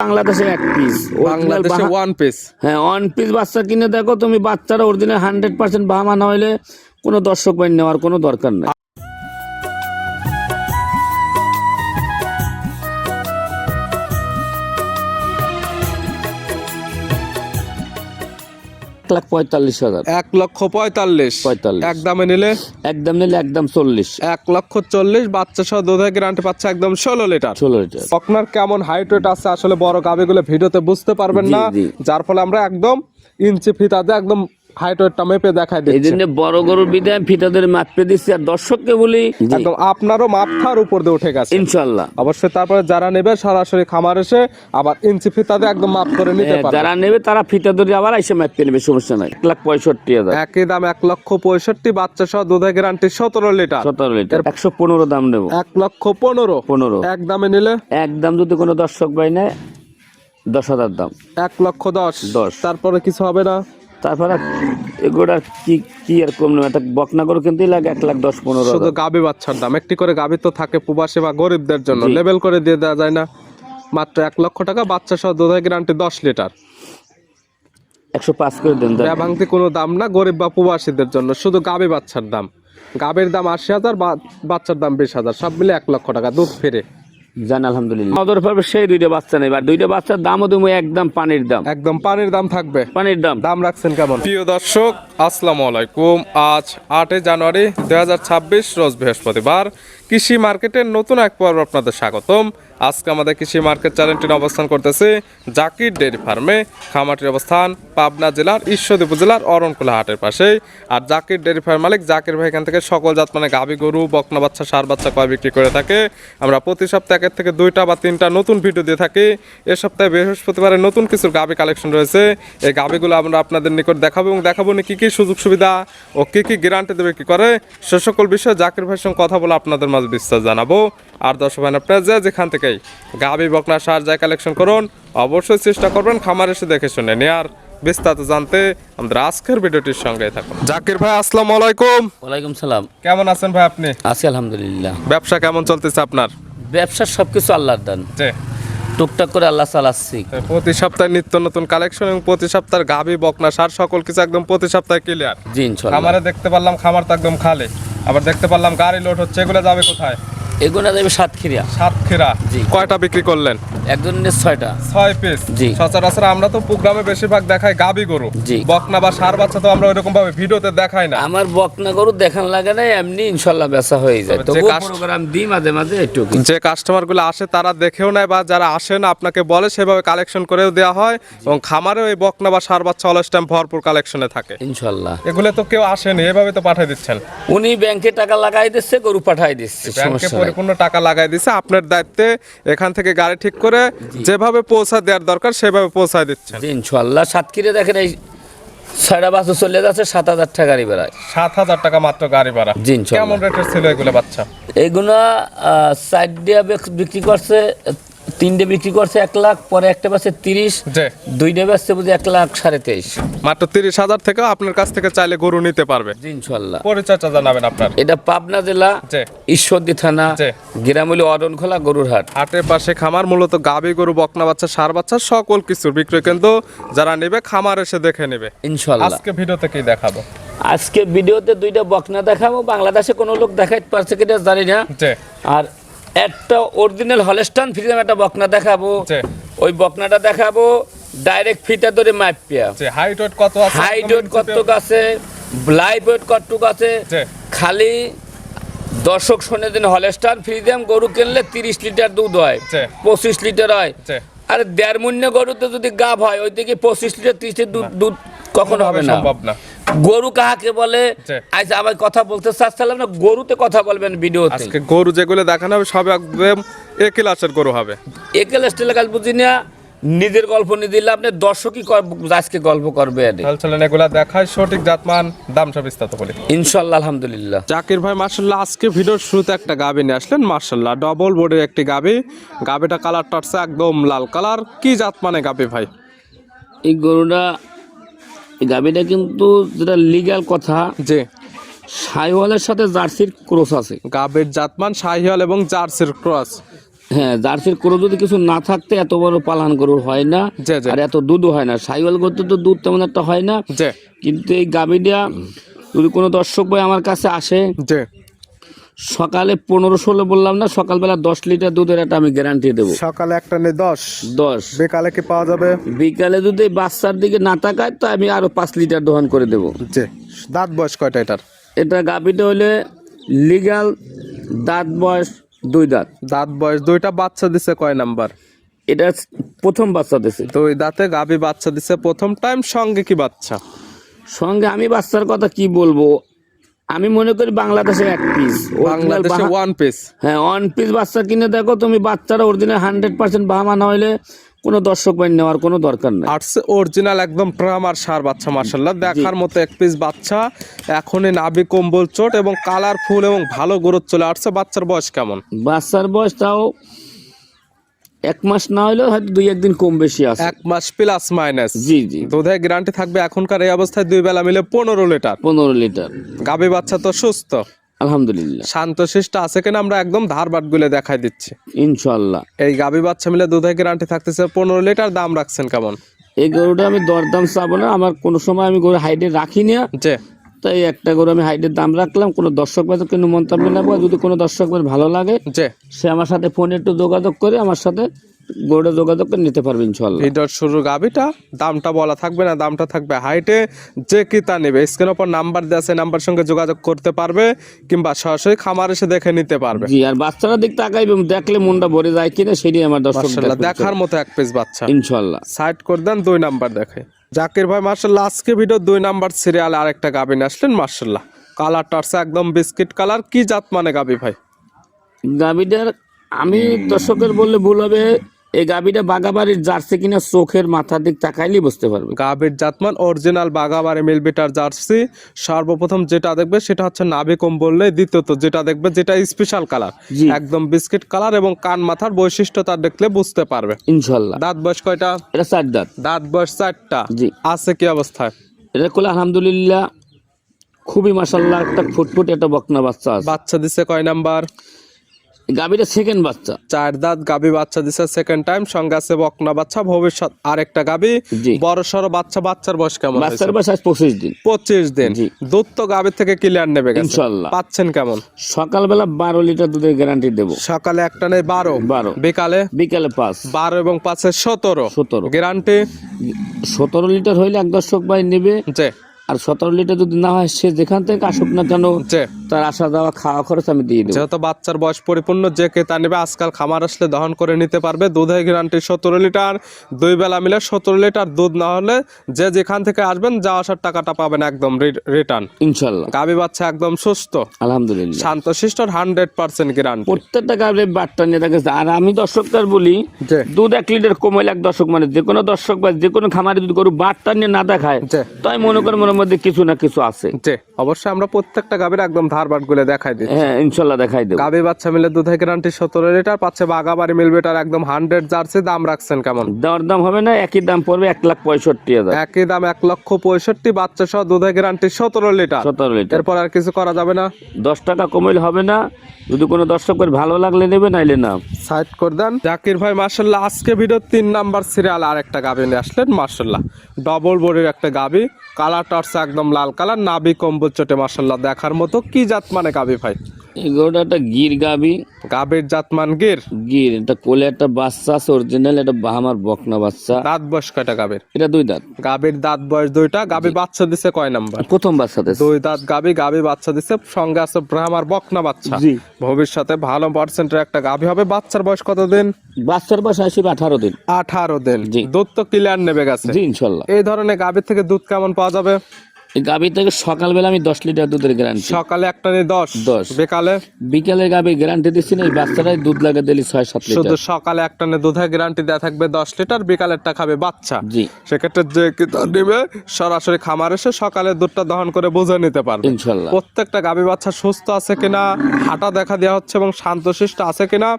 বাংলাদেশে এক পিস, বাংলাদেশে ওয়ান পিস। হ্যাঁ, ওয়ান পিস বাচ্চা কিনে দেখো তুমি, বাচ্চারা অরিজিনাল 100% বাহামা না হইলে কোনো দর্শক ভাই নেওয়ার কোনো দরকার নেই। 1,45,000। 1,45,000 একদমে নিলে? একদম নিলে একদম 40। 1,40,000 বাচ্চা সহ দুধের গ্যারান্টি পাচ্ছে একদম 16 লিটার। 16 লিটার। আপনার কেমন হাইট ওয়েট আছে আসলে বড় গাবিগুলো ভিডিওতে বুঝতে পারবেন না, যার ফলে আমরা একদম ইঞ্চি ফিতাতে একদম হাইট ওয়েটটা মেপে দেখাই দিচ্ছি। এইজন্য বড় গরুর বিধায় ফিতাদের মাপে দিচ্ছি, আর দর্শককে বলি একদম আপনারও মাথার উপর দিয়ে উঠে গেছে ইনশাআল্লাহ। অবশ্যই তারপরে যারা নেবে সরাসরি খামার এসে আবার ইঞ্চি ফিতাতে একদম মাপ করে নিতে পারবে। যারা নেবে তারা ফিতা ধরে আবার এসে মাপে নেবে, সমস্যা নাই। 1,65,000 একই দাম 1,65,000 বাচ্চা সহ দুধের গ্যারান্টি 17 লিটার। 17 লিটার 115 দাম নেব। 1,15,000 একদমে নিলে? একদম যদি কোনো দর্শক ভাই নেয় 10,000 দাম। 1,10,000 তারপরে কিছু হবে না? তারপরে এগুলো কি কি আর কম নেই, একটা বকনা গরু কিনতেই লাগে 1,10,15,000। শুধু গাবি বাচ্চার দাম, একটি করে গাবি তো থাকে প্রবাসী বা গরিবদের জন্য, লেবেল করে দিয়ে দেওয়া যায় না? মাত্র 1 লক্ষ টাকা বাচ্চা সহ দুধের গ্যারান্টি 10 লিটার। 105 করে দেন। ভাঙতি কোনো দাম না, গরিব বা প্রবাসীদের জন্য শুধু গাবি বাচ্চার দাম। গাবির দাম 80,000, বাচ্চার দাম 20,000, সব মিলে 1 লক্ষ টাকা দুধ ফিরে। জান আলহামদুলিল্লাহ। আমাদের পাবে সেই দুইটা বাচ্চা নেই, আর দুইটা বাচ্চার দামও তুমি একদম পানির দাম। একদম পানির দাম থাকবে। পানির দাম। দাম রাখছেন কেমন? প্রিয় দর্শক আসসালামু আলাইকুম। আজ 8 জানুয়ারি 2026 রোজ বৃহস্পতিবার। কৃষি মার্কেটের নতুন এক পর্ব আপনাদের স্বাগতম। আজকে আমাদের কৃষি মার্কেট চ্যানেলটি অবস্থান করতেছে জাকির ডেয়ারি ফার্মে। খামারটির অবস্থান পাবনা জেলার ঈশ্বরদী উপজেলার অরণকুলা হাটের পাশেই। আর জাকির ডেয়ারি ফার্ম মালিক জাকির ভাই এখান থেকে সকল জাত মানে গাভী গরু, বকনা বাচ্চা, ষাঁড় বাচ্চা কয় বিক্রি করে থাকে। আমরা প্রতি সপ্তাহে 1 থেকে 2টা বা 3টা নতুন ভিডিও দিয়ে থাকি। এ সপ্তাহে বৃহস্পতিবারে নতুন কিছু গাভী কালেকশন রয়েছে। এই গাভীগুলো আমরা আপনাদের নিকট দেখাবো এবং দেখাবো কি কি সুযোগ সুবিধা ও কি কি গ্যারান্টি দেবে কি করে, সে সকল বিষয়ে জাকির ভাইয়ের সঙ্গে কথা বলে আপনাদের মাঝে বিস্তার জানাবো। আর দর্শক ভাই আপনারা যেখান থেকেই গাভী, বকনা, ষাঁড় যাই কালেকশন করুন অবশ্যই চেষ্টা করবেন খামার এসে দেখে শুনে নেয়ার। বিস্তারিত জানতে আমাদের আজকের ভিডিওটির সঙ্গে থাকুন। জাকির ভাই আসসালামু আলাইকুম। ওয়ালাইকুম সালাম। কেমন আছেন ভাই আপনি? আছি আলহামদুলিল্লাহ। ব্যবসা কেমন চলতেছে আপনার? ব্যবসা সবকিছু আল্লাহর দান, টুকটাক করে আল্লাহ চালাচ্ছি। প্রতি সপ্তাহে নিত্য নতুন কালেকশন এবং প্রতি সপ্তাহের গাভী, বকনা, ষাঁড় সকল কিছু একদম প্রতি সপ্তাহে ক্লিয়ার। জি ইনশাআল্লাহ। খামারে দেখতে পারলাম খামার তো একদম খালি, আবার দেখতে পারলাম গাড়ি লোড হচ্ছে, এগুলো যাবে কোথায়? এগুলো যাবে সাতক্ষীরা। সাতক্ষীরা। জি। কয়টা বিক্রি করলেন? একজনের 6টা। 6 পিস। জি। সচরাচর আমরা তো প্রোগ্রামে বেশিরভাগ দেখাই গাবি গরু, জি। বকনা বা ষাঁড় বাচ্চা তো আমরা ওইরকম ভাবে ভিডিওতে দেখাই না। আমার বকনা গরু দেখান লাগে না, এমনি ইনশাআল্লাহ বেচা হয়ে যায়। তো প্রোগ্রাম দিই মাঝে মাঝে একটু। যে কাস্টমার গুলো আসে তারা দেখেও নেয়, বা যারা আসে না আপনাকে বলে সেভাবে কালেকশন করেও দেওয়া হয়, এবং খামারেও এই বকনা বা ষাঁড় বাচ্চা অলস টাইম ভরপুর কালেকশনে থাকে ইনশাআল্লাহ। এগুলো তো কেউ আসেনি, এভাবে তো পাঠিয়ে দিচ্ছেন। উনি ব্যাংকে টাকা লাগাই দিচ্ছে, গরু পাঠাই দিচ্ছে, ব্যাংকে পরিপূর্ণ টাকা লাগাই দিচ্ছে, আপনার দায়িত্বে এখান থেকে গাড়ি ঠিক করে যেভাবে পৌঁছা দেওয়ার দরকার সেভাবে পৌঁছায় দিচ্ছেন। জি ইনশাআল্লাহ। সাতক্ষীরা দেখেন এই 6টা বাচ্চা চলে যাচ্ছে, 7,000 টাকা গাড়ি ভাড়া। 7,000 টাকা মাত্র গাড়ি ভাড়া। জি ইনশাআল্লাহ। কেমন রেটের ছিল এগুলো বাচ্চা? এগুলো 4 দিয়ে বিক্রি করছে, 3টে বিক্রি করছে 1 লাখ, পরে একটা বেচছে 30, 2টে বেচছে বুঝি 1,23,500। মাত্র 30,000 থেকে আপনার কাছ থেকে চাইলে গরু নিতে পারবে। জি ইনশাআল্লাহ। পরিচয়টা জানাবেন আপনার? এটা পাবনা জেলা ঈশ্বরদী থানা, গ্রামীণ অরণখোলা গরুর হাট। হাটের পাশে খামার, মূলত গাভী গরু, বকনা বাচ্চা, ষাঁড় বাচ্চা সকল কিছুর বিক্রয় কিন্তু যারা নেবে খামার এসে দেখে নেবে ইনশাআল্লাহ। আজকে ভিডিওতে কি দেখাবো? আজকে ভিডিওতে 2টা বকনা দেখাবো। বাংলাদেশে কোনো লোক দেখাইতে পারছে কিনা জানি না। আর একটা অরিজিনাল হলস্টাইন ফ্রিজিয়ান একটা বকনা দেখাবো। ওই বকনাটা দেখাবো ডাইরেক্ট ফিতা ধরে মাপিয়া। হাইট ওয়েট কত আছে? হাইট ওয়েট কত আছে, লাইভ ওয়েট কত আছে। খালি দর্শক শুনে দিন, হলস্টাইন ফ্রিজিয়ান গরু কিনলে 30 লিটার দুধ হয়, 25 লিটার হয়। আর 1.5 মূন্য গরুতে যদি গাভ হয় ওই থেকে 25 লিটার 30 লিটার দুধ কখনো হবে না, সম্ভব না। গরু কাহাকে বলে আজ আমি কথা বলতে চাচ্ছিলাম না, গরুতে কথা বলবেন ভিডিওতে। আজকে গরু যেগুলো দেখানো হবে সব একদম এ ক্লাসের গরু হবে। এ ক্লাসের কাজ বুঝি না, নিজের গল্প নিয়ে দিলে আপনি দর্শকই আজকে গল্প করবে। চলেন এগুলা দেখায়, সঠিক জাতমান দাম সব বিস্তারিত বলি ইনশাআল্লাহ। আলহামদুলিল্লাহ। জাকির ভাই মাশাআল্লাহ আজকে ভিডিওর শুরুতে একটা গাবি নিয়ে আসলেন, মাশাআল্লাহ ডবল বডির একটি গাবি। গাবিটা কালারটা হচ্ছে একদম লাল কালার। কি জাত মানে গাবি ভাই? এই গরুটা, এই গাবিটা কিন্তু যেটা লিগ্যাল কথা, যে শাহিওয়ালের সাথে জার্সির ক্রস আছে। গাবির জাতমান শাহিওয়াল এবং জার্সির ক্রস। হ্যাঁ, জার্সির কোনো যদি কিছু না থাকতে এত বড় পালান গরুর হয় না, জি, জি। আর এত দুধও হয় না। সাইওয়াল গরুতে তো দুধ তেমন একটা হয় না, জি কিন্তু এই গাভীটা যদি কোনো দর্শক ভাই আমার কাছে আসে, জি। সকালে 15-16 বললাম না, সকালবেলা 10 লিটার দুধের একটা আমি গ্যারান্টি দেবো। সকালে একটা নেই 10, 10 বিকালে কি পাওয়া যাবে? বিকালে যদি বাচ্চার দিকে না তাকায় তো আমি আরো 5 লিটার দহন করে দেবো। জি। দাঁত বয়স কয়টা এটার? এটা গাভীটা হলে লিগ্যাল দাঁত বয়স 2 দাঁত। দাঁত বয়স 2টা। বাচ্চা দিছে কয় নাম্বার? এটা প্রথম বাচ্চা দিছে। 2 দাঁতে গাভী বাচ্চা দিছে প্রথম টাইম। সঙ্গে কি বাচ্চা? সঙ্গে আমি বাচ্চার কথা কি বলবো, আমি মনে করি বাংলাদেশে 1 পিস, বাংলাদেশে 1 পিস। হ্যাঁ 1 পিস বাচ্চা কিনে দেখো তুমি, বাচ্চারা অরিজিনাল 100% বাহামা না হইলে কোনো দর্শক ভাই নেওয়ার কোনো দরকার নেই। আর্টসে অরিজিনাল একদম প্রামার সার বাচ্চা, মাশাআল্লাহ দেখার মতো 1 পিস বাচ্চা। এখনই নাভি কম্বল চোট এবং কালারফুল এবং ভালো গ্রোথ চলে আসছে। বাচ্চার বয়স কেমন? বাচ্চার বয়স তাও 1 মাস না হইলেও হয়তো 2-1 দিন কম বেশি আছে। 1 মাস প্লাস মাইনাস। জি জি। দুধের গ্যারান্টি থাকবে এখনকার এই অবস্থায় 2 বেলা মিলে 15 লিটার। 15 লিটার। গাভী বাচ্চা তো সুস্থ, আলহামদুলিল্লাহ, শান্তশিষ্ট আছে কিনা আমরা একদম ধারবাট গুলে দেখাই দিচ্ছি। ইনশাআল্লাহ। এই গাভী বাচ্চা মিলে দুধের গ্যারান্টি থাকতেছে 15 লিটার। দাম রাখছেন কেমন? এই গরুটা আমি দরদাম চাবো না, আমার কোনো সময় আমি গরু হাইডে রাখি না, জি তাই একটা গরু আমি হাইডের দাম রাখলাম। কোনো দর্শক ভাই কিন্তু মন্তব্য নেবো, যদি কোনো দর্শক ভাই ভালো লাগে জি। সে আমার সাথে ফোনে একটু যোগাযোগ করে আমার সাথে গরুটা যোগাযোগ করে নিতে পারবে ইনশাআল্লাহ। ভিডিওর শুরু গাভীটা দামটা বলা থাকবে না, দামটা থাকবে হাইটে। যে কি তা নেবে স্ক্রিনের উপর নাম্বার দেওয়া আছে, নাম্বার সঙ্গে যোগাযোগ করতে পারবে কিংবা সরাসরি খামার এসে দেখে নিতে পারবে। জি, আর বাচ্চারা দিক তাকাইবে, দেখলে মনটা ভরে যায় কিনা সেটাই আমার দর্শক মাশাআল্লাহ দেখার মতো 1 পিস বাচ্চা। ইনশাআল্লাহ। সাইড করে দেন, 2 নাম্বার দেখে। জাকির ভাই মাশাআল্লাহ আজকে ভিডিও 2 নাম্বার সিরিয়ালে আরেকটা গাভী নিয়ে আসলেন। মাশাআল্লাহ কালারটা আছে একদম বিস্কিট কালার। কি জাত মানে গাভী ভাই? গাভীটার আমি দর্শকের বললে ভুল হবে, এই গাভীটা বাগাবাড়ির জার্সি কিনা চোখের মাথার দিক তাকাইলেই বুঝতে পারবে। গাভীর জাতমান অরিজিনাল বাগাবাড়ি মিলবিটার জার্সি। সর্বপ্রথম যেটা দেখবে সেটা হচ্ছে নাভি কম্বলে, দ্বিতীয়ত যেটা দেখবে যেটা স্পেশাল কালার, জি। একদম বিস্কিট কালার এবং কান মাথার বৈশিষ্ট্যটা দেখলে বুঝতে পারবে। ইনশাআল্লাহ। দাঁত বয়স কয়টা? এটা 4 দাঁত। দাঁত বয়স 4টা। জি। আছে কি অবস্থায়? এটা করলে আলহামদুলিল্লাহ খুবই মাশাআল্লাহ একটা ফুটফুট একটা বকনা বাচ্চা আছে। বাচ্চা দিছে কয় নাম্বার? গাভীটা সেকেন্ড বাচ্চা। 4 দাঁত গাভী বাচ্চা দিছে সেকেন্ড টাইম। সঙ্গে আছে বকনা বাচ্চা, ভবিষ্যৎ আরেকটা গাভী জি। বড় সড়ো বাচ্চা। বাচ্চার বয়স কেমন? বাচ্চার বয়স আজ 25 দিন। 25 দিন। জি। দুধ তো গাভীর থেকে ক্লিয়ার নেবে গেছে ইনশাআল্লাহ। পাচ্ছেন কেমন? সকালবেলা 12 লিটার দুধের গ্যারান্টি দেবো। সকালে একটা নেই 12, বিকালে বিকালে 5। 12 এবং 5-এ 17 17 গ্যারান্টি। 17 লিটার হইলে এক দর্শক ভাই নেবে, জি আর 17 লিটার যদি না হয় সে যেখান থেকে আসুক না কেন জি। তার আসা যাওয়া খাওয়া খরচ আমি দিয়ে দেবো। যেহেতু বাচ্চার বয়স পরিপূর্ণ, যে কে তা নেবে আজকাল খামার আসলে দহন করে নিতে পারবে। দুধের গ্যারান্টি 17 লিটার। 2 বেলা মিলে 17 লিটার দুধ না হলে যে যেখান থেকে আসবেন যাওয়া আসার টাকাটা পাবেন একদম রিটার্ন। ইনশাআল্লাহ। গাভী বাচ্চা একদম সুস্থ, আলহামদুলিল্লাহ। শান্তশিষ্ট, 100% গ্যারান্টি। প্রত্যেকটা গাভীর বাট্টা নিয়ে রাখেছে। আর আমি দর্শকদের বলি, জি দুধ 1 লিটার কমাইলে এক দর্শক মানে যে কোনো দর্শক বা যে কোনো খামারে যদি গরু বাট্টা নিয়ে না দেখায় জি তাই মনে করেন মনের মধ্যে কিছু না কিছু আছে। জি। অবশ্যই আমরা প্রত্যেকটা গাভীর একদম ধারবাট গুলো দেখাই দিই। হ্যাঁ ইনশাআল্লাহ দেখাই দেবো। গাভী বাচ্চা মিলে দুধের গ্যারান্টি 17 লিটার পাচ্ছে। বাগাবাড়ি মিলবেটার একদম 100 জার্সি। দাম রাখছেন কেমন? দেওয়ার দাম হবে না, একই দাম পড়বে 1,65,000। একই দাম 1,65,000। বাচ্চা সহ দুধের গ্যারান্টি 17 লিটার। 17 লিটার। এরপর আর কিছু করা যাবে না। 10 টাকা কমাইলে হবে না, যদি কোনো দর্শকের ভালো লাগলে নেবে, নাইলে না। সাইড করে দেন। জাকির ভাই মাশাআল্লাহ আজকে ভিডিও 3 নাম্বার সিরিয়াল আর একটা গাভী নিয়ে আসলেন। মাশাআল্লাহ ডবল বডির একটা গাভী। কালারটা হচ্ছে একদম লাল কালার, নাভি কম্বল চটে মাশাআল্লাহ দেখার মতো। কি জাত মানে গাভী ভাই? এই গরুটা একটা গির গাভী। গাভীর জাতমান গির। গির এটা কোলে একটা বাচ্চা আছে অরিজিনাল, এটা বাহামার বকনা বাচ্চা। দাঁত বয়স কয়টা গাভীর? এটা 2 দাঁত। গাভীর দাঁত বয়স 2টা। গাভী বাচ্চা দিছে কয় নাম্বার? প্রথম বাচ্চা দেশ। 2 দাঁত গাভী। গাভী বাচ্চা দিছে, সঙ্গে আছে ব্রাহ্মার বকনা বাচ্চা। জি। ভবিষ্যতে ভালো পার্সেন্টের একটা গাভী হবে। বাচ্চার বয়স কত দিন? বাচ্চার বয়স আসবে 18 দিন। 18 দিন। জি। দুধ তো ক্লিয়ার নেবে গেছে। জি ইনশাআল্লাহ। এই ধরনের গাভী থেকে দুধ কেমন পাওয়া যাবে? এই গাভী থেকে সকালবেলা আমি 10 লিটার দুধের গ্যারান্টি। সকালে একটা নিয়ে 10, 10 বিকালে বিকালে গাভী গ্যারান্টি দিচ্ছি না, এই বাচ্চারাই দুধ লাগে দিলি 6-7 শুধু লিটার। সকালে একটা নিয়ে দুধের গ্যারান্টি দেওয়া থাকবে 10 লিটার, বিকালেরটা খাবে বাচ্চা। জি সেক্ষেত্রে যে কি নেবে সরাসরি খামার এসে সকালে দুধটা দহন করে বুঝে নিতে পারবে। ইনশাআল্লাহ। প্রত্যেকটা গাভী বাচ্চা সুস্থ আছে কিনা, হাঁটা দেখা দেওয়া হচ্ছে এবং শান্তশিষ্ট আছে কিনা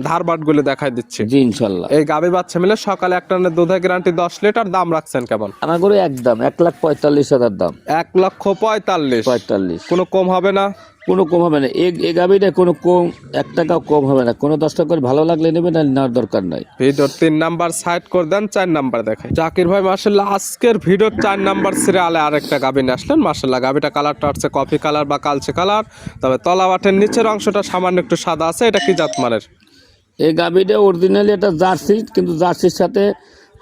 ধারবাট গুলো দেখাই দিচ্ছি। জি ইনশাআল্লাহ। এই গাভী বাচ্চা মিলে সকালে একটা নিয়ে দুধের গ্যারান্টি 10 লিটার। দাম রাখছেন কেমন? আমার গরু একদম 1,45,000 দাম। 1,45,000 কোনো কম হবে না? কোনো কম হবে না। এই গাবিটা কোনো কম 1 টাকাও কম হবে না। কোনো 10 টাকা করে ভালো লাগলে নেবে, না নেওয়ার দরকার নাই। ভিডিওর 3 নাম্বার সাইড করে দেন, 4 নাম্বার দেখাই। জাকির ভাই মাশাআল্লাহ আজকের ভিডিওর 4 নাম্বার সিরিয়ালে আরেকটা গাবি নিয়ে আসলেন। মাশাআল্লাহ গাবিটা কালারটা হচ্ছে কফি কালার বা কালচে কালার, তবে তলা বাটের নিচের অংশটা সামান্য একটু সাদা আছে। এটা কি জাতমানের? এই গাবিটা অরিজিনালি এটা জার্সি, কিন্তু জার্সির সাথে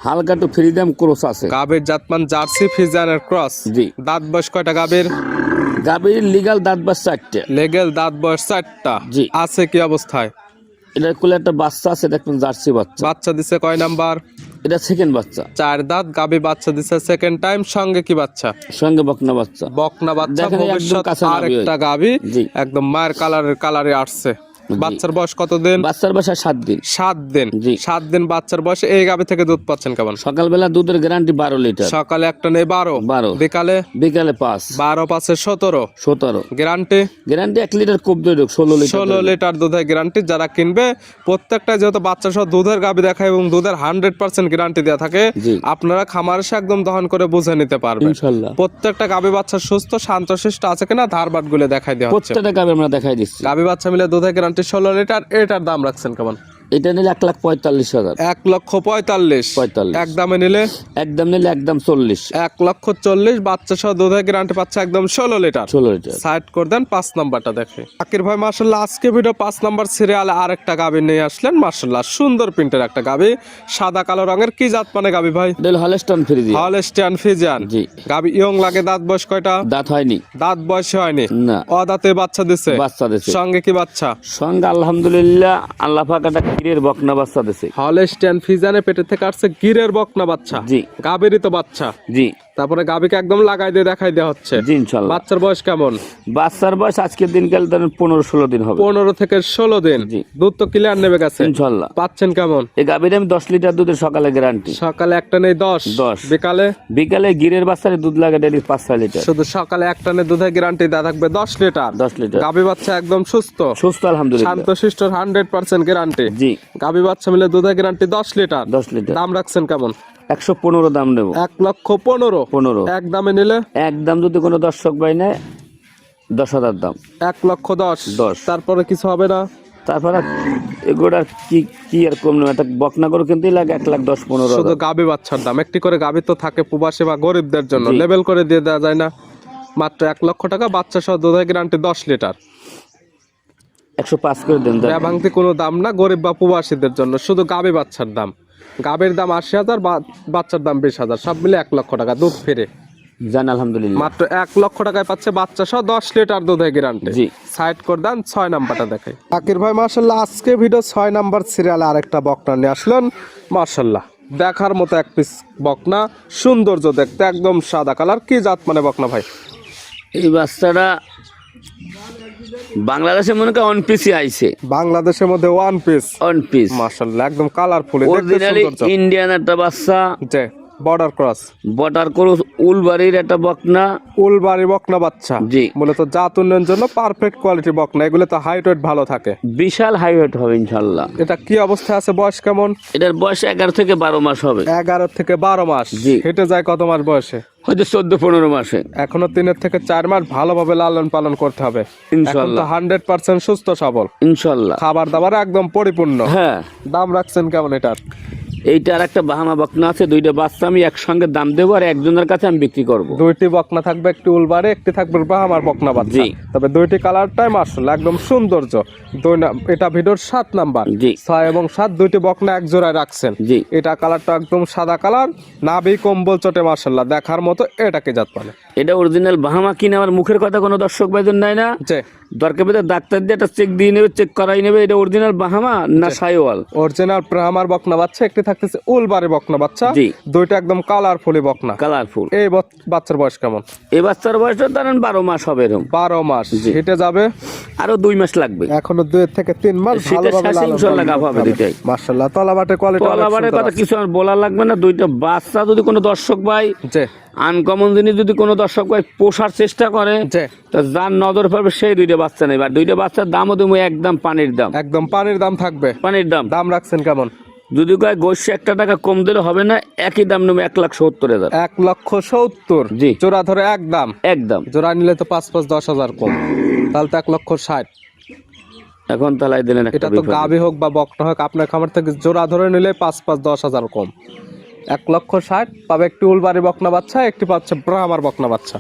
হালকা একটু ফ্রিডম ক্রস আছে। গাবির জাতমান জার্সি ফিজিয়ানের ক্রস। জি। দাঁত বয়স কয়টা গাবির? গাবির লিগাল দাঁত বাস 4টে। লেগেল দাঁত বয়স 4টা। জি। আছে কি অবস্থায়? এটার কোলে একটা বাচ্চা আছে, দেখবেন জার্সি বাচ্চা। বাচ্চা দিছে কয় নাম্বার? এটা সেকেন্ড বাচ্চা। 4 দাঁত গাবি বাচ্চা দিছে সেকেন্ড টাইম। সঙ্গে কি বাচ্চা? সঙ্গে বকনা বাচ্চা। বকনা বাচ্চা। দেখেন একদম ভবিষ্যৎ কাছে নাভি আরেকটা হয়। গাবি জি। একদম মায়ের কালারে আসছে। বাচ্চার বয়স কতদিন? বাচ্চার বয়স 7 দিন। 7 দিন। জি। 7 দিন বাচ্চার বয়সে এই গাবি থেকে দুধ পাচ্ছেন কেমন? সকালবেলা দুধের গ্যারান্টি 12 লিটার। সকালে একটা নেই 12, 12। বিকালে বিকালে 5। 12 পাঁচে 17 17। গ্যারান্টি। গ্যারান্টি 1 লিটার কম দুধ 16 লিটার। 16 লিটার দুধের গ্যারান্টি। যারা কিনবে প্রত্যেকটা যেহেতু বাচ্চা সহ দুধের গাবি দেখায় এবং দুধের 100% গ্যারান্টি দেওয়া থাকে, জি। আপনারা খামার এসে একদম দহন করে বুঝে নিতে পারবেন ইনশাআল্লাহ। প্রত্যেকটা গাবি বাচ্চা সুস্থ শান্তশিষ্ট আছে কিনা ধারবাট গুলো দেখাই দেওয়া হচ্ছে। প্রত্যেকটা গাবি আমরা দেখাই দিচ্ছি। গাবি বাচ্চা মিলে দুধের গ্যারান্টি 16 লিটার। এটার দাম রাখছেন কেমন? এটা নিলে 1,45,000। 1,45,000 এক দামে নিলে? একদম নিলে একদম 40। 1,40,000 বাচ্চা সহ দুধের গ্যারান্টি পাচ্ছে একদম 16 লিটার। 16 লিটার। সাইড করে দেন, 5 নাম্বারটা দেখে। আকির ভাই মাশাআল্লাহ আজকে ভিডিও 5 নাম্বার সিরিয়ালে আরেকটা গাবি নিয়ে আসলেন। মাশাআল্লাহ সুন্দর প্রিন্টের একটা গাবি, সাদা কালো রঙের। কি জাত মানে গাবি ভাই? এটা হলস্টাইন ফ্রিজিয়ান। Holstein Friesian. জি। গাবি ইয়ং লাগে। দাঁত বয়স কয়টা? দাঁত হয়নি। দাঁত বয়স হয়নি। না। অদাঁতে বাচ্চা দিছে। বাচ্চা দিছে। সঙ্গে কি বাচ্চা? সঙ্গে আলহামদুলিল্লাহ আল্লাহ পাক একটা গিরের বকনা বাচ্চা দিছে। হলস্টাইন ফ্রিজিয়ানে পেটে থেকে আসছে গিরের বকনা বাচ্চা। জি। গাবিরই তো বাচ্চা। জি। তারপরে গাবিকে একদম লাগাই দিয়ে দেখাই দেওয়া হচ্ছে। জি ইনশাআল্লাহ। বাচ্চার বয়স কেমন? বাচ্চার বয়স আজকের দিনকাল ধরেন 15-16 দিন হবে। 15 থেকে 16 দিন। জি। দুধ তো ক্লিয়ার নেবে গেছে ইনশাআল্লাহ। পাচ্ছেন কেমন? এই গাবির আমি 10 লিটার দুধের সকালে গ্যারান্টি। সকালে একটা নেই 10, 10। বিকালে? বিকালে গিরের বাচ্চারে দুধ লাগে ডেলি 5-6 লিটার। শুধু সকালে একটা নেই দুধের গ্যারান্টি দেওয়া থাকবে 10 লিটার। 10 লিটার। গাবি বাচ্চা একদম সুস্থ সুস্থ আলহামদুলিল্লাহ। শান্তশিষ্ট 100% গ্যারান্টি। জি। গাবি বাচ্চা মিলে দুধের গ্যারান্টি 10 লিটার। 10 লিটার। দাম রাখছেন কেমন? 115 দাম নেব। 1,15,000 15। এক দামে নিলে? একদম যদি কোনো দর্শক ভাই নেয় 10,000 দাম। 1,10,000। তারপরে কিছু হবে না? তারপরে এগুলোর কি কি আর কম নেই। একটা বকনা গরু কিনতেই লাগে 1,10,15,000। শুধু গাবি বাচ্চার দাম। একটি করে গাবি তো থাকে প্রবাসী বা গরিবদের জন্য, জি। লেবেল করে দিয়ে দেওয়া যায় না? মাত্র 1 লক্ষ টাকা বাচ্চা সহ দুধের গ্যারান্টি 10 লিটার। 105 করে দেন। ভাঙতি কোনো দাম না গরিব বা প্রবাসীদের জন্য, শুধু গাবি বাচ্চার দাম। গাবির দাম 80,000, বাচ্চার দাম 20,000, সব মিলে 1 লক্ষ টাকা দুধ ফিরে। জান আলহামদুলিল্লাহ। মাত্র 1 লক্ষ টাকায় পাচ্ছে বাচ্চা সহ 10 লিটার দুধের গ্যারান্টি। জি। সাইড করে দেন, 6 নাম্বারটা দেখাই। আকির ভাই মাশাআল্লাহ আজকে ভিডিও 6 নাম্বার সিরিয়ালে আরেকটা বকনা নিয়ে আসলেন। মাশাআল্লাহ দেখার মতো এক পিস বকনা, সৌন্দর্য দেখতে, একদম সাদা কালার। কি জাত মানে বকনা ভাই? এই বাচ্চাটা বাংলাদেশে মনে করেন 1 পিসই আইছে। বাংলাদেশের মধ্যে 1 পিস। 1 পিস। মাশাআল্লাহ একদম কালারফুল। অরিজিনালি ইন্ডিয়ান একটা বাচ্চা। জি। Border cross. বটার ক্রস উলবাড়ির একটা বকনা। উলবাড়ি বকনা বাচ্চা। জি। মূলত জাত উন্নয়নের জন্য পারফেক্ট কোয়ালিটি বকনা। এগুলো তো হাইট ওয়েট ভালো থাকে। বিশাল হাই ওয়েট হবে ইনশাআল্লাহ। এটা কি অবস্থায় আছে? বয়স কেমন? এটার বয়স 11 থেকে 12 মাস হবে। 11 থেকে 12 মাস। জি। হেঁটে যায় কত মাস বয়সে? হয়তো 14-15 মাসে। এখনো 3 থেকে 4 মাস ভালোভাবে লালন পালন করতে হবে। এখন ইনশাআল্লাহ। তো 100% সুস্থ সবল, ইনশাআল্লাহ। খাবার দাবার একদম পরিপূর্ণ। হ্যাঁ। দাম রাখছেন কেমন এটার? এইটার একটা বাহামা বকনা আছে, 2টা বাচ্চা আমি একসঙ্গে দাম দেবো, আর একজনের কাছে আমি বিক্রি করব। 2টি বকনা থাকবে, একটি উলবাড়ি, একটি থাকবে আমার বকনা বাচ্চা। জি। তবে 2টি কালারটাই মাশাআল্লাহ একদম সৌন্দর্য। এটা ভিডিওর 7 নাম্বার। জি। 6 এবং 7 2টি বকনা এক জোড়ায় রাখছেন। জি। এটা কালারটা একদম সাদা কালার, নাভি কম্বল চটে মাশাআল্লাহ দেখার মতো। এটাকে জাত মানে? এটা অরিজিনাল বাহামা কিনে আমার মুখের কথা কোনো দর্শক ভাইজন নাই না। জি। দরকার পেলে ডাক্তার দিয়ে একটা চেক দিয়ে নেবে, চেক করাই নেবে এটা অরিজিনাল বাহামা না সাইওয়াল। অরিজিনাল ব্রাহ্মার বকনা বাচ্চা, একটি থাকতেছে উলবাড়ি বকনা বাচ্চা। জি। 2টা একদম কালারফুলি বকনা। কালারফুল। এই বাচ্চার বয়স কেমন? এই বাচ্চার বয়সটা ধরেন 12 মাস হবে এরকম। 12 মাস। জি। হেঁটে যাবে আরো 2 মাস লাগবে। এখনো 2 থেকে 3 মাস শীতের ভালোভাবে শেষে লালন ইনশাআল্লাহ পালন গাভ হবে করতে হবে। দুইটাই। মাশাআল্লাহ তলাবাটের কোয়ালিটি তলাবারের কথা কিছু আর বলা লাগবে না। 2টা বাচ্চা যদি কোনো দর্শক ভাই জি। আনকমন জিনিস যদি কোনো দর্শক ভাই পোষার চেষ্টা করে, জি। তো যার নজর পড়বে সেই 2টা বাচ্চা নেবে। আর 2টা বাচ্চার দামও তুমি একদম পানির দাম। একদম পানির দাম থাকবে। পানির দাম। দাম রাখছেন কেমন? যদি কয় গোষ্ঠী 1 টাকা কম দিলে হবে না, একই দাম নেবে 1,70,000। 1,70,000 জি। জোড়া ধরে একদম একদম। জোড়া নিলে তো 5,10,000 কম, তাহলে তো 1,60,000। এখন তালাই দিলেন একটা এটা তো বিপদ। গাভী হোক বা বকনা হোক, আপনার খামার থেকে জোড়া ধরে নিলে 5,10,000 কম। 1,60,000 পাবে একটি উলবাড়ি বকনা বাচ্চা, একটি পাচ্ছে ব্রাহ্মার বকনা বাচ্চা।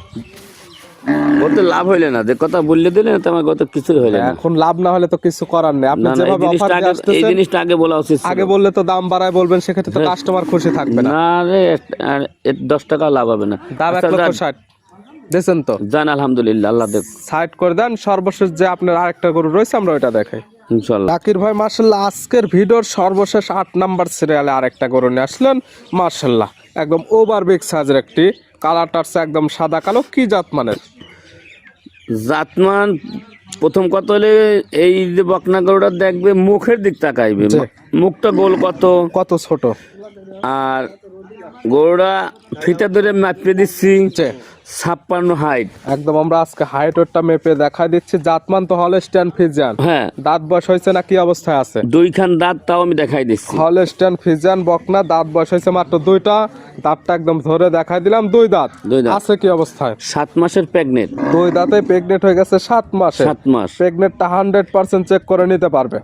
ওতে লাভ হইলে না, যে কথা বললে দিলেন তো আমার কত কিছুই হইলে না। এখন লাভ না হলে তো কিছু করার নেই। আপনি না, না, এই যেভাবে জিনিসটা অফার দিয়ে আগে, এই আসতেছেন, জিনিসটা আগে বলা উচিত ছিল। আগে বললে তো দাম বাড়ায় বলবেন, সেক্ষেত্রে তো হ্যাঁ। কাস্টমার খুশি থাকবে না। না রে, 10 টাকা লাভ হবে না। দাম আচ্ছা, 1,60,000 দিয়েছেন তো, যান আলহামদুলিল্লাহ, আল্লাহ দেখ সাইড করে দেন। সর্বশেষ যে আপনার আরেকটা গরু রয়েছে, আমরা ওইটা দেখাই। ইনশাল্লাহ। জাকির ভাই মার্শাল্লাহ আজকের ভিডিওর সর্বশেষ 8 নাম্বার সিরিয়ালে আরেকটা গরু নিয়ে আসলেন। মার্শাল্লাহ একদম ওভার বিগ সাইজের একটি, কালারটা হচ্ছে একদম সাদা কালো। কি জাত মানের? জাতমান প্রথম কথা হলে এই যে বকনা গরুটা দেখবে মুখের দিক তাকাইবে, জি। মুখটা গোল কত, কত ছোট? আর গরুটা ফিতা ধরে মাপিয়ে দিচ্ছি জি। 56 হাইট। একদম আমরা আজকে হাইট ওয়েটটা মেপে দেখা দিচ্ছি। জাতমান তো হলস্টাইন ফ্রিজিয়ান। হ্যাঁ, দাঁত বয়স হয়েছে না কি অবস্থায় আছে? 2 খান দাঁত, তাও আমি দেখাই দিচ্ছি। হলস্টাইন ফ্রিজিয়ান বকনা, দাঁত বয়স হয়েছে মাত্র 2টা। দাঁতটা একদম ধরে দেখাই দিলাম, 2 দাঁত। 2 দাঁত। আছে কি অবস্থায়? 7 মাসের প্রেগনেন্ট। 2 দাঁতে প্রেগনেন্ট হয়ে গেছে 7 মাসে। 7 মাস। প্রেগনেন্টটা 100% চেক করে নিতে পারবে।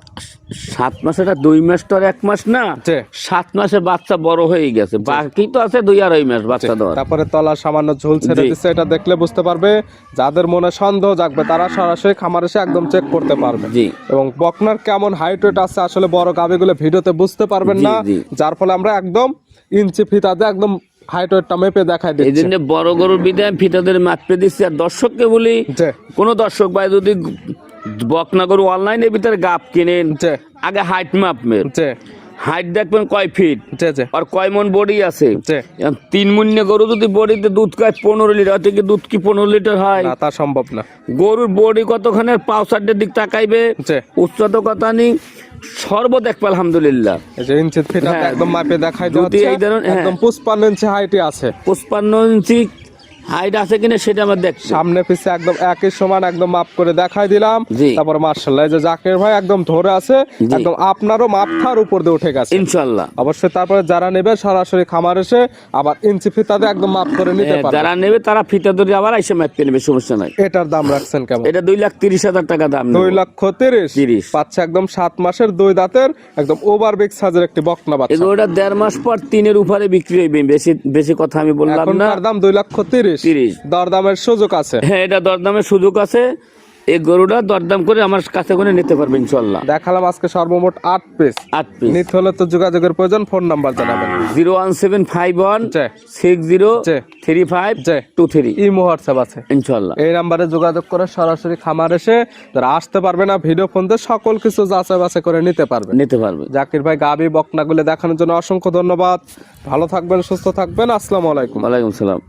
7 মাসের 2 মাস তো আর 1 মাস না। জি। 7 মাসে বাচ্চা বড় হয়ে গেছে, বাকি তো আছে 2-2.5 মাস বাচ্চা দেওয়ার। তারপরে তলা সামান্য ঝুল ছেড়ে জি। দিচ্ছে, এটা দেখলে বুঝতে পারবে। যাদের মনে সন্দেহ জাগবে তারা সরাসরি খামার এসে একদম চেক করতে পারবে। জি। এবং বকনার কেমন হাইট ওয়েট আছে আসলে বড় গাবিগুলো ভিডিওতে বুঝতে পারবেন জি, না, জি। যার ফলে আমরা একদম ইঞ্চি ফিতাতে একদম হাইট ওয়েটটা মেপে দেখাই এই দিচ্ছি। জন্য বড় গরুর বিদায় ফিতাদের মাপে দিচ্ছি। আর দর্শককে বলি, জি। কোনো দর্শক ভাই যদি বকনা গরু অনলাইনের ভিতরে গাপ কিনেন, জি। আগে হাইট মাপবেন। জি। হাইট দেখবেন কয় ফিট জি। জি। আর কয় মন বডি আছে। জি। 3 মুন্নে গরু যদি বডিতে দুধ খায় 15 লিটার, থেকে দুধ কি 15 লিটার হয়? না, তা সম্ভব না। গরুর বডি কতখানে, পাও সাইডের দিক তাকাইবে, জি। উচ্চতা কথা নেই, সর্ব দেখবে আলহামদুলিল্লাহ। এই যে ইঞ্চি ফিতাতে হ্যাঁ। একদম মাপে দেখাই যদি দিচ্ছে, এই ধরনের, হ্যাঁ। একদম 55 ইঞ্চি হাইটে আছে। 55 ইঞ্চি হাইট আছে কিনা সেটা আমার দেখছি। সামনে পিছে একদম একই সমান একদম মাপ করে দেখাই দিলাম। জি। তারপর মার্শাল্লাহ এই যে জাকির ভাই একদম ধরে আছে, জি। একদম আপনারও মাথার উপর দিয়ে উঠে গেছে ইনশাল্লাহ। অবশ্যই। তারপরে যারা নেবে সরাসরি খামার এসে আবার ইঞ্চি ফিতাতে একদম মাপ করে নিতে পারবে। যারা নেবে তারা ফিতা ধরে আবার এসে মাপতে নেবে, সমস্যা নাই। এটার দাম রাখছেন কেমন? এটা 2,30,000 টাকা দাম নেব। 2,30,000 পাচ্ছে একদম 7 মাসের 2 দাঁতের একদম ওভার বিগ সাইজের একটি বকনা বাচ্চা। এগুলোটা 1.5 মাস পর 3-এর উপরে বিক্রি হইবে, বেশি বেশি কথা আমি বললাম না। এখনকার দাম 2,30,000। 30। দরদামের সুযোগ আছে। হ্যাঁ, এটা দরদামের সুযোগ আছে। এই গরুটা দরদাম করে আমার কাছে করে নিতে পারবে ইনশাল্লাহ। দেখালাম আজকে সর্বমোট 8 পিস। 8 পিস। নিতে হলে তো যোগাযোগের প্রয়োজন। ফোন নাম্বার জানাবেন। 01751 জি। 603523। ইমো হোয়াটসঅ্যাপ আছে, ইনশাল্লাহ। এই নাম্বারে যোগাযোগ করে সরাসরি খামার এসে যারা আসতে পারবে না ভিডিও ফোন দিয়ে সকল কিছু যাচাই বাছাই করে নিতে পারবে। জাকির ভাই গাবি বকনাগুলো দেখানোর জন্য অসংখ্য ধন্যবাদ। ভালো থাকবেন, সুস্থ থাকবেন। আসসালামু আলাইকুম। ওয়ালাইকুম সালাম।